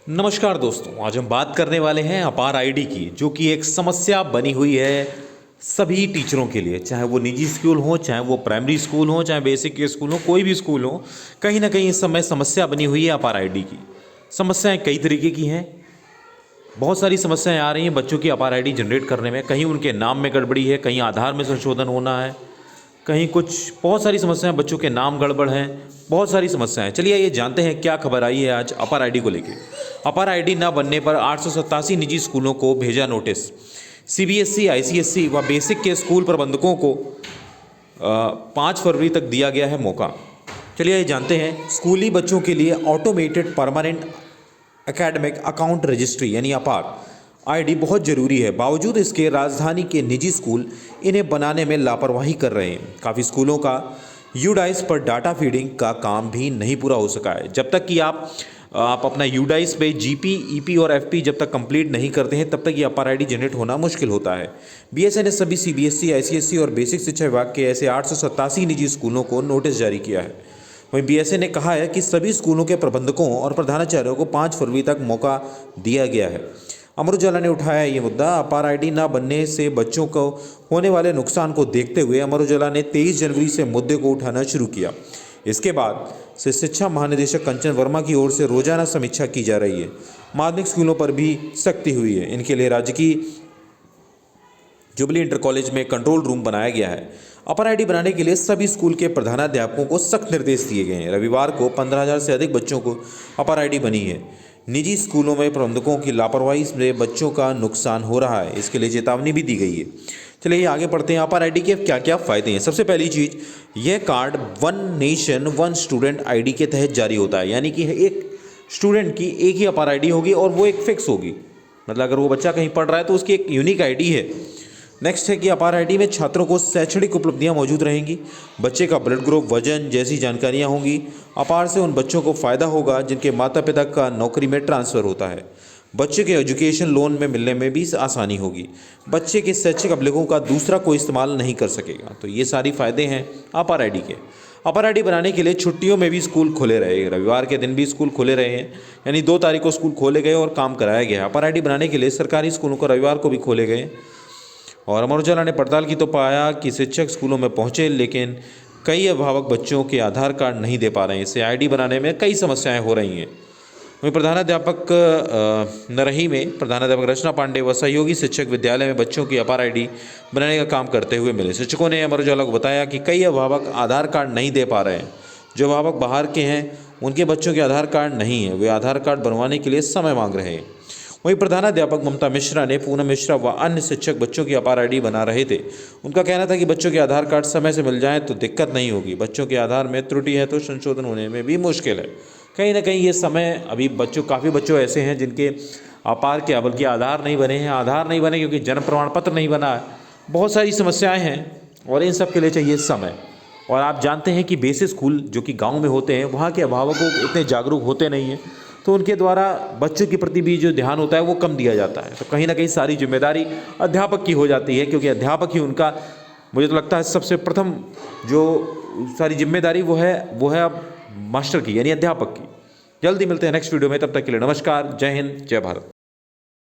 नमस्कार दोस्तों, आज हम बात करने वाले हैं अपार आईडी की, जो कि एक समस्या बनी हुई है सभी टीचरों के लिए। चाहे वो निजी स्कूल हो, चाहे वो प्राइमरी स्कूल हो, चाहे बेसिक के स्कूल हो, कोई भी स्कूल हो, कहीं ना कहीं इस समय समस्या बनी हुई है अपार आईडी की। समस्याएं कई तरीके की हैं। बहुत सारी समस्याएं आ रही हैं बच्चों की अपार आईडी जनरेट करने में। कहीं उनके नाम में गड़बड़ी है, कहीं आधार में संशोधन होना है, कहीं कुछ बहुत सारी समस्याएं, बच्चों के नाम गड़बड़ हैं, बहुत सारी समस्याएं। चलिए ये जानते हैं क्या खबर आई है आज अपार आईडी को लेकर। अपार आईडी न बनने पर 887 निजी स्कूलों को भेजा नोटिस। सीबीएसई, आईसीएसई व बेसिक के स्कूल प्रबंधकों को 5 फरवरी तक दिया गया है मौका। चलिए ये जानते हैं। स्कूली बच्चों के लिए automated permanent academic account registry यानी अपार आईडी बहुत ज़रूरी है। बावजूद इसके राजधानी के निजी स्कूल इन्हें बनाने में लापरवाही कर रहे हैं। काफ़ी स्कूलों का यूडाइस पर डाटा फीडिंग का काम भी नहीं पूरा हो सका है। जब तक कि आप अपना यूडाइस पे जीपी, ईपी और एफपी जब तक कंप्लीट नहीं करते हैं, तब तक ये अपार आईडी जनरेट होना मुश्किल होता है। बीएसए ने सभी सीबीएसई, आईसीएसई और बेसिक शिक्षा विभाग के ऐसे 887 निजी स्कूलों को नोटिस जारी किया है। वहीं बीएसए ने कहा है कि सभी स्कूलों के प्रबंधकों और प्रधानाचार्यों को 5 फरवरी तक मौका दिया गया है। अमर उजाला ने उठाया ये मुद्दा। अपार आईडी न बनने से बच्चों को होने वाले नुकसान को देखते हुए अमर उजाला ने 23 जनवरी से मुद्दे को उठाना शुरू किया। इसके बाद से शिक्षा महानिदेशक कंचन वर्मा की ओर से रोजाना समीक्षा की जा रही है। माध्यमिक स्कूलों पर भी सख्ती हुई है। इनके लिए राज्य की जुबली इंटर कॉलेज में कंट्रोल रूम बनाया गया है। अपर आईडी बनाने के लिए सभी स्कूल के प्रधानाध्यापकों को सख्त निर्देश दिए गए हैं। रविवार को 15,000 से अधिक बच्चों को अपर आईडी बनी है। निजी स्कूलों में प्रबंधकों की लापरवाही से बच्चों का नुकसान हो रहा है, इसके लिए चेतावनी भी दी गई है। चलिए आगे बढ़ते हैं। अपर आईडी के क्या क्या फ़ायदे हैं। सबसे पहली चीज़, यह card one nation one student ID के तहत जारी होता है। यानी कि एक स्टूडेंट की एक ही अपर आईडी होगी और वो एक फिक्स होगी। मतलब अगर वो बच्चा कहीं पढ़ रहा है तो उसकी एक यूनिक आईडी है। नेक्स्ट है कि अपार आईडी में छात्रों को शैक्षणिक उपलब्धियां मौजूद रहेंगी। बच्चे का ब्लड ग्रुप, वजन जैसी जानकारियां होंगी। अपार से उन बच्चों को फ़ायदा होगा जिनके माता पिता का नौकरी में ट्रांसफ़र होता है। बच्चे के एजुकेशन लोन में मिलने में भी आसानी होगी। बच्चे के शैक्षिक अभिलेखों का दूसरा कोई इस्तेमाल नहीं कर सकेगा। तो ये सारी फ़ायदे हैं अपार आईडी के। अपर आईडी बनाने के लिए छुट्टियों में भी स्कूल खुले रहे। रविवार के दिन भी स्कूल खुले रहे हैं, यानी 2 तारीख को स्कूल खोले गए और काम कराया गया। अपर आईडी बनाने के लिए सरकारी स्कूलों को रविवार को भी खोले गए। और अमर उजाला ने पड़ताल की तो पाया कि शिक्षक स्कूलों में पहुंचे, लेकिन कई अभिभावक बच्चों के आधार कार्ड नहीं दे पा रहे हैं। इससे आईडी बनाने में कई समस्याएं हो रही हैं। वहीं प्रधानाध्यापक नरही में प्रधानाध्यापक रचना पांडे व सहयोगी शिक्षक विद्यालय में बच्चों की अपार आईडी बनाने का काम करते हुए मिले। शिक्षकों ने अमर उजाला को बताया कि कई अभिभावक आधार कार्ड नहीं दे पा रहे हैं। जो अभिभावक बाहर के हैं उनके बच्चों के आधार कार्ड नहीं है, वे आधार कार्ड बनवाने के लिए समय मांग रहे हैं। वहीं प्रधानाध्यापक ममता मिश्रा ने पूनम मिश्रा व अन्य शिक्षक बच्चों की अपार आईडी बना रहे थे। उनका कहना था कि बच्चों के आधार कार्ड समय से मिल जाएं तो दिक्कत नहीं होगी। बच्चों के आधार में त्रुटि है तो संशोधन होने में भी मुश्किल है। कहीं ना कहीं ये समय अभी काफ़ी बच्चों ऐसे हैं जिनके अपार के बल्कि आधार नहीं बने हैं। आधार नहीं बने क्योंकि जन्म प्रमाण पत्र नहीं बना है। बहुत सारी समस्याएँ हैं और इन सब के लिए चाहिए समय। और आप जानते हैं कि बेसिक स्कूल जो कि गाँव में होते हैं, वहाँ के अभिभावकों इतने जागरूक होते नहीं हैं, तो उनके द्वारा बच्चों के प्रति भी जो ध्यान होता है वो कम दिया जाता है। तो कहीं ना कहीं सारी जिम्मेदारी अध्यापक की हो जाती है, क्योंकि अध्यापक ही उनका, मुझे तो लगता है सबसे प्रथम जो सारी जिम्मेदारी वो है अब मास्टर की, यानी अध्यापक की। जल्दी मिलते हैं नेक्स्ट वीडियो में, तब तक के लिए नमस्कार, जय हिंद, जय भारत।